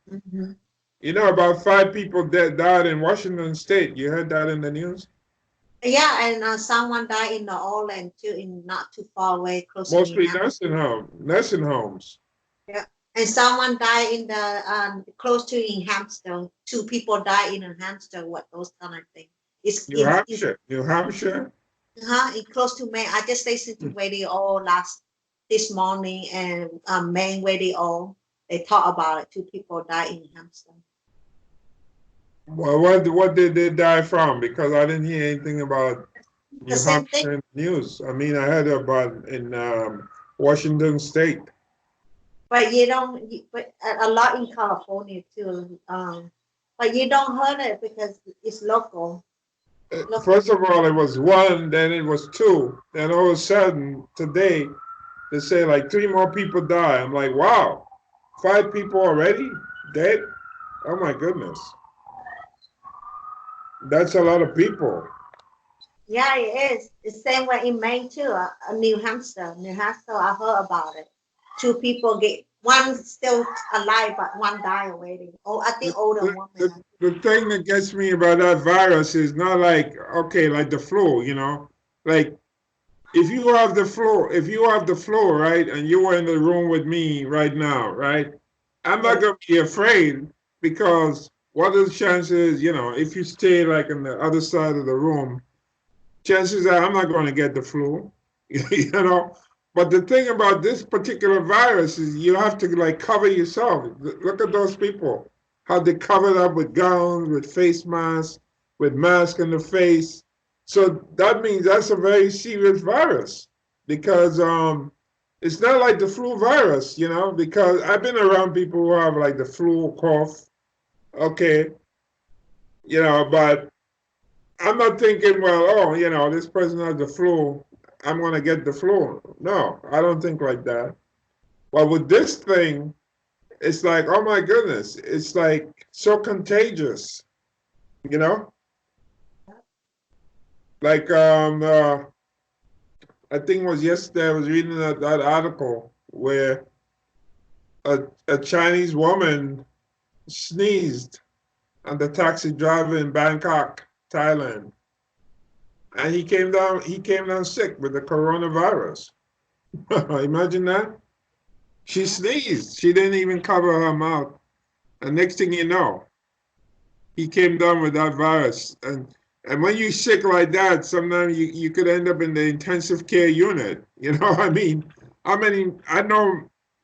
Hmm. You know, about 5 people that died in Washington State. You heard that in the news? Yeah, and someone died in the Orland too, in not too far away, close to New Mostly Hampshire. nursing homes. Yeah, and someone died in the close to New Hampshire. Two people died in New Hampshire. What those kind of thing? New Hampshire, New Hampshire. It's close to Maine. I just listened to radio last this morning, and Maine radio. They talk about it. Two people died in New Hampshire. Well, what did they die from? Because I didn't hear anything about The New same thing. Hampshire in the news. I mean, I heard about in Washington State. But you don't, but a lot in California too. But you don't heard it because it's local. Local. First of all, it was one, then it was two, then all of a sudden today they say like 3 more people die. I'm like, wow, 5 people already dead? Oh my goodness, that's a lot of people. Yeah, it is. The same way in Maine too. New Hampshire. New Hampshire, I heard about it. Two people get one still alive, but one died already. Oh, I think The, older the, woman. the, the thing that gets me about that virus is not like, okay, like the flu, like if you have the flu, right, and you were in the room with me right now, right, I'm not Yeah. gonna be afraid because what are the chances, if you stay like on the other side of the room, chances are I'm not gonna get the flu, you know. But the thing about this particular virus is you have to like cover yourself. Look at those people, how they covered up with gowns, with face masks, with masks on the face. So that means that's a very serious virus because it's not like the flu virus, because I've been around people who have like the flu or cough, okay, but I'm not thinking, well, oh, this person has the flu. I'm going to get the flu. No, I don't think like that. But with this thing, it's like, oh my goodness, it's like so contagious, you know? Like, I think it was yesterday, I was reading that article where a Chinese woman sneezed on the taxi driver in Bangkok, Thailand. And he came down sick with the coronavirus. Imagine that. She sneezed. She didn't even cover her mouth. And next thing you know, he came down with that virus. And when you're sick like that, sometimes you could end up in the intensive care unit. You know what I mean? I know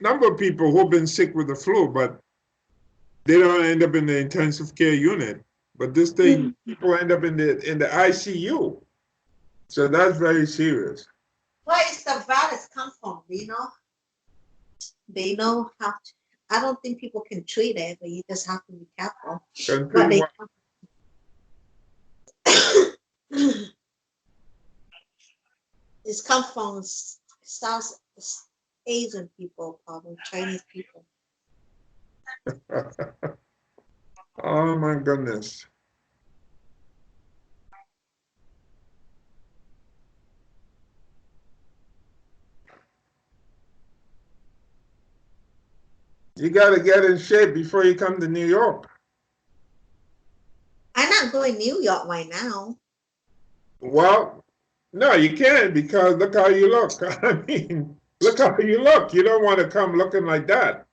a number of people who've been sick with the flu, but they don't end up in the intensive care unit. But this thing, Mhm. people end up in the ICU. So that's very serious. Where is the virus come from? Do you know? They know how to. I don't think people can treat it, but you just have to be careful. But Country, they it's come from South Asian people, probably Chinese people. oh my goodness. You got to get in shape before you come to New York. I'm not going New York right now. Well, no, you can't because look how you look. I mean, look how you look. You don't want to come looking like that.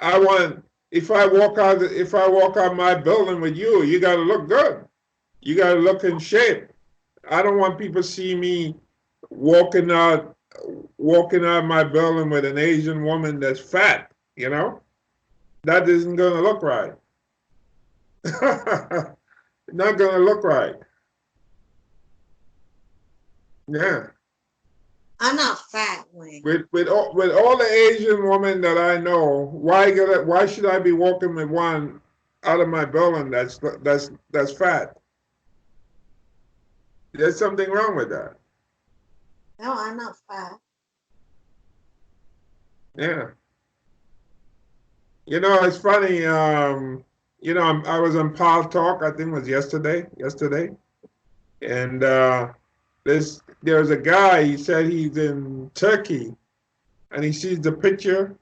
I want if I walk out my building with you, you got to look good. You got to look in shape. I don't want people to see me walking out walking out my building with an Asian woman that's fat. That isn't going to look right. Not going to look right. Yeah. I'm not fat, Wayne. With all the Asian women that I know, why should I be walking with one out of my building that's fat? There's something wrong with that. No, I'm not fat. Yeah. It's funny. I was on Pal Talk. I think it was yesterday. Yesterday, and there's a guy. He said he's in Turkey, and he sees the picture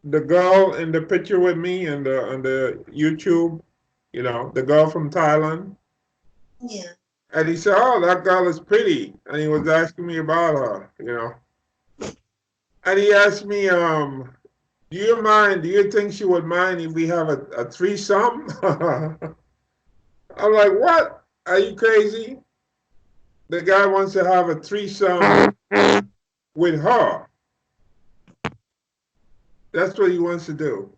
the girl in the picture with me and on the YouTube, the girl from Thailand. Yeah. And he said, "Oh, that girl is pretty," and he was asking me about her. And he asked me, "Do you mind? Do you think she would mind if we have a threesome?" I'm like, "What? Are you crazy?" The guy wants to have a threesome with her. That's what he wants to do.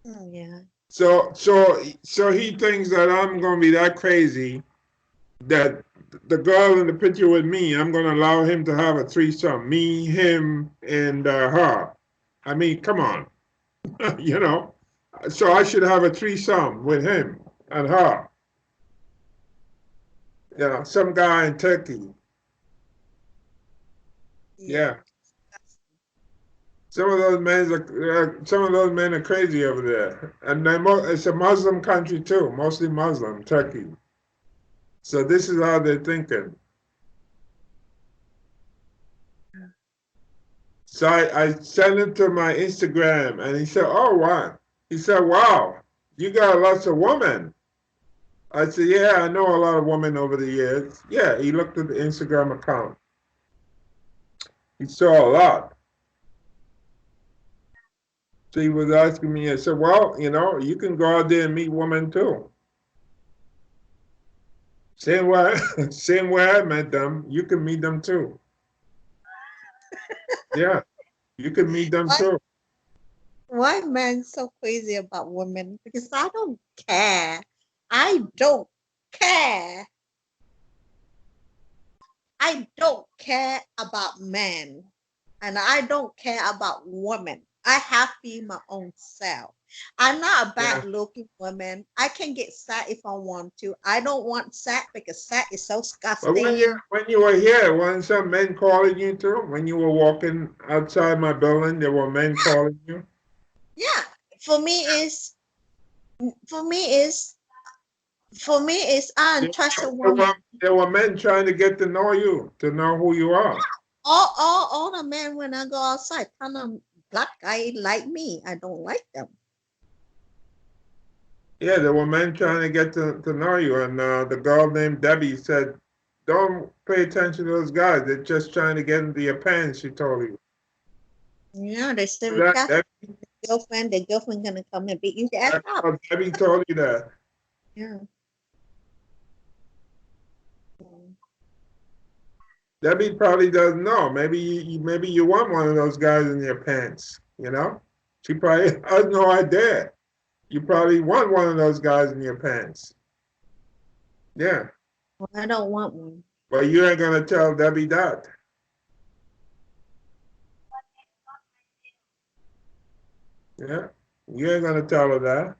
Yeah. So he thinks that I'm gonna be that crazy that the girl in the picture with me, I'm gonna allow him to have a threesome, me, him, and her. I mean, come on, you know. So I should have a threesome with him and her. Some guy in Turkey. Yeah. Yeah, some of those men are crazy over there, and it's a Muslim country too, mostly Muslim, Turkey. So this is how they're thinking. So I sent it to my Instagram, and he said, "Oh, wow." He said, "Wow, you got lots of women." I said, "Yeah, I know a lot of women over the years." Yeah, he looked at the Instagram account. He saw a lot. So he was asking me, I said, "Well, you can go out there and meet women too. Same way, same way I met them, you can meet them too. Yeah, you can meet them Why, too." why men so crazy about women? Because I don't care. I don't care. I don't care about men. And I don't care about women. I have to be my own self. I'm not a Yeah. bad looking woman. I can get sad if I want to. I don't want sad because sad is so But when you disgusting. when you were here, weren't some men calling you too? When you were walking outside my building, there were men calling you. Yeah. For me is for me is for me is I There don't trust a there woman. were there were men trying to get to know you, to know who you are. All the men when I go outside, kind of black guy like me. I don't like them. Yeah, there were men trying to get to know you, and the girl named Debbie said, "Don't pay attention to those guys. They're just trying to get into your pants." She told you. Yeah, they still That chat Debbie, their girlfriend gonna come and beat you the ass that up. girl Debbie told you that. Yeah. Debbie probably doesn't know. Maybe you want one of those guys in your pants. She probably has no idea. You probably want one of those guys in your pants. Yeah, Well, I don't want one. but you ain't gonna tell Debbie that. Yeah, you ain't gonna tell her that.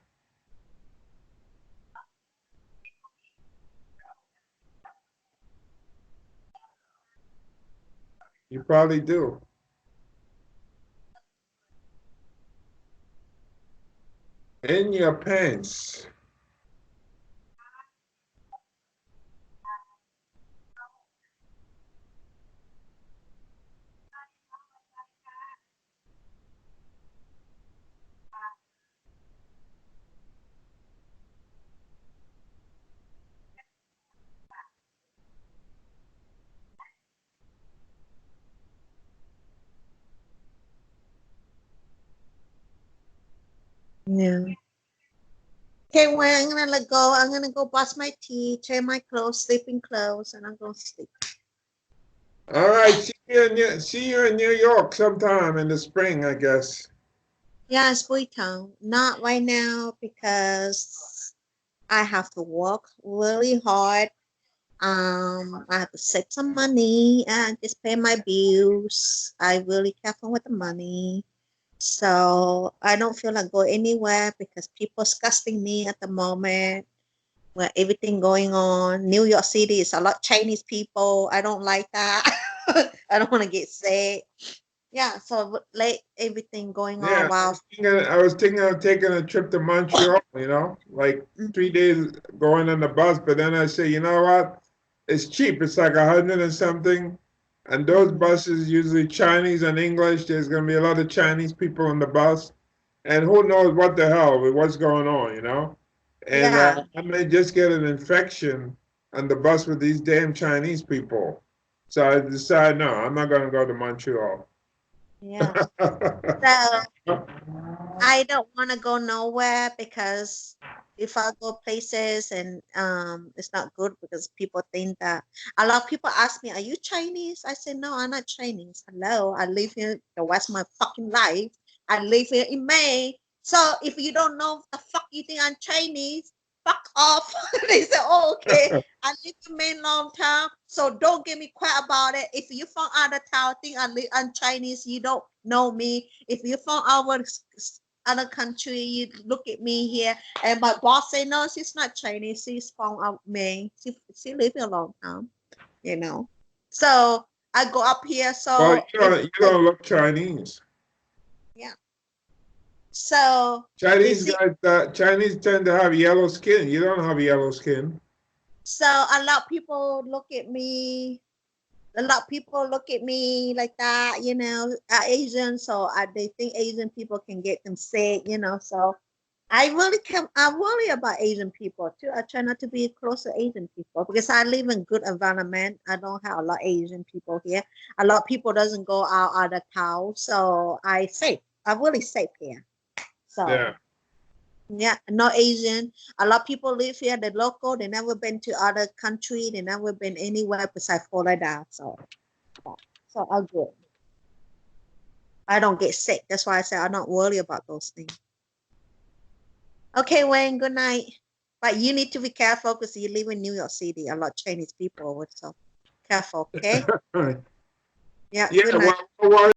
You probably do. In your pants. Yeah. Okay, well, I'm gonna let go. I'm gonna go brush my teeth, change my clothes, sleeping clothes, and I'm gonna sleep. All right, see you in New York sometime in the spring, I guess. Yeah, it's Town. Not right now because I have to work really hard. I have to save some money and just pay my bills. I really careful with the money. So I don't feel like go anywhere because people disgusting me at the moment. Where everything going on. New York City is a lot Chinese people. I don't like that. I don't want to get sick. Yeah, so like everything going on Yeah, I while was thinking, I was thinking of taking a trip to Montreal, like 3 days going on the bus, but then I say, you know what? It's cheap. It's like 100 and something. And those buses usually Chinese and English. There's gonna be a lot of Chinese people on the bus, and who knows what the hell what's going on, you know? And Yeah, I may just get an infection on the bus with these damn Chinese people. So I decide, no, I'm not gonna go to Montreal. yeah. So I don't want to go nowhere because if I go places and it's not good because people think that a lot of people ask me, "Are you Chinese?" I say, "No, I'm not Chinese. Hello, I live here the rest of my fucking life. I live here in May. So if you don't know the fuck you think I'm Chinese, fuck off." They say, "Oh, okay. I live in Maine long time, so don't get me quiet about it. If you from out of town, think I'm Chinese, you don't know me. If you from our other country, you look at me here." And my boss say, "No, she's not Chinese. She's from Maine. She lived here a long time, you know." So I go up here. Well, So if you don't look Chinese. yeah, so you Chinese see, guys, Chinese tend to have yellow skin. You don't have yellow skin. so a lot of people look at me. A lot of people look at me like that, Asian. So they think Asian people can get them sick. So I worry about Asian people too. I try not to be close to Asian people because I live in good environment. I don't have a lot of Asian people here. A lot of people doesn't go out of the town, so I safe. I'm really safe here. So Yeah. yeah, no Asian. A lot of people live here. They're local. They never been to other country. They never been anywhere besides Florida. So I'm good. I don't get sick. That's why I say I'm not worried about those things. Okay, Wayne, good night. But you need to be careful because you live in New York City. A lot of Chinese people over, so careful, okay? Yeah, Yeah, good night. well,